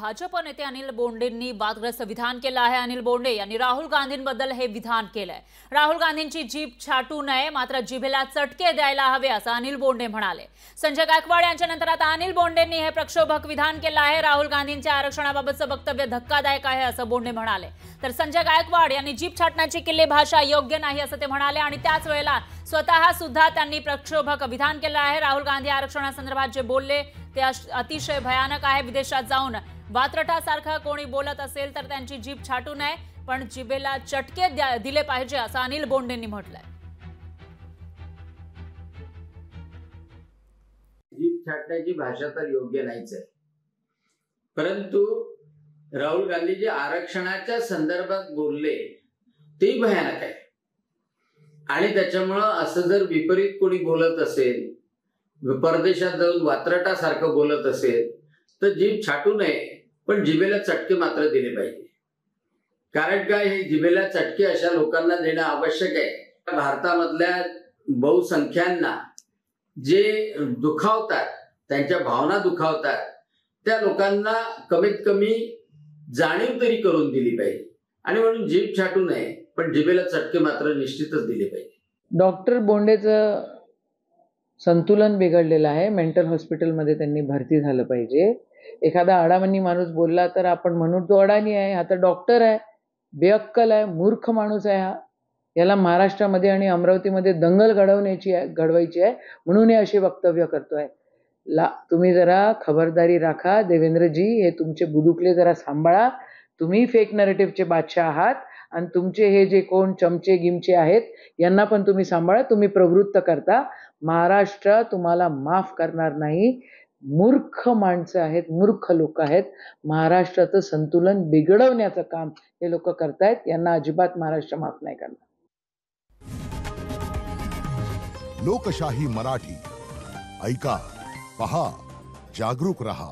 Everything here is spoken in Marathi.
भाजप नेते अनिल बोंडेंनी वादग्रस्त विधान केलं आहे। अनिल बोंडे यांनी राहुल गांधींबद्दल हे विधान केलंय। राहुल गांधींची जीभ छाटू नये, मात्र जिभेला चटके द्यायला हवे असं अनिल बोंडे म्हणाले। संजय गायकवाड यांच्या नंतर आता अनिल बोंडेंनी हे प्रक्षोभक विधान केलं आहे। राहुल गांधींच्या आरक्षणाबाबतचं वक्तव्य धक्कादायक आहे असं बोंडे म्हणाले। तर संजय गायकवाड यांनी जीभ छाटण्याची किल्ले भाषा योग्य नाही असं ते म्हणाले आणि त्याच वेळेला स्वतः सुद्धा त्यांनी प्रक्षोभक विधान केलं आहे। राहुल गांधी आरक्षणासंदर्भात जे बोलले ते अतिशय भयानक आहे। विदेशात जाऊन वात्रटासारखं कोणी बोलत असेल तर त्यांची जीभ छाटू नये, पण जिभेला चटके दिले पाहिजे असं अनिल बोंडेंनी म्हटलंय। जीभ छाटण्याची भाषा तर योग्य नाहीच आहे, परंतु राहुल गांधी जे आरक्षणाच्या संदर्भात बोलले ते भयानक आहे आणि त्याच्यामुळे असं जर विपरीत कोणी बोलत असेल, परदेशात जाऊन वात्रटासारखं बोलत असेल तर जीभ छाटू नये, पण जिभेला चटके मात्र दिले पाहिजे। कारण काय, हे जिभेला चटके अशा लोकांना देणं आवश्यक आहे। भारतामधल्या बहुसंख्यांना जे दुखावतात, त्यांच्या भावना दुखावतात, त्या लोकांना कमीत कमी जाणीव तरी करून दिली पाहिजे आणि म्हणून जीभ छाटू नये, पण जिभेला चटके मात्र निश्चितच दिले पाहिजे। डॉक्टर बोंडेचं संतुलन बिघडलेलं आहे। मेंटल हॉस्पिटलमध्ये त्यांनी भरती झालं पाहिजे। एखादा अडाणी माणूस बोलला तर आपण म्हणू तो अडाणी आहे, हा तर डॉक्टर आहे, बेअक्कल आहे, मूर्ख माणूस आहे, हा याला महाराष्ट्रामध्ये आणि अमरावतीमध्ये दंगल घडवायची आहे म्हणून हे असे वक्तव्य करतोय। तुम्ही जरा खबरदारी राखा देवेंद्रजी, हे तुमचे बुदुकले जरा सांभाळा। तुम्ही फेक नरेटिव्हचे बादशाह आहात आणि तुमचे हे जे कोण चमचे गिमचे आहेत यांना पण तुम्ही सांभाळा। तुम्ही प्रवृत्त करता, महाराष्ट्र तुम्हाला माफ करणार नाही। मूर्ख माणसं आहेत, मूर्ख लोक आहेत। महाराष्ट्राचं संतुलन बिघडवण्याचं काम हे लोक करतायत, यांना अजिबात महाराष्ट्र माफ नाही करणार। लोकशाही मराठी ऐका, पहा, जागरूक रहा।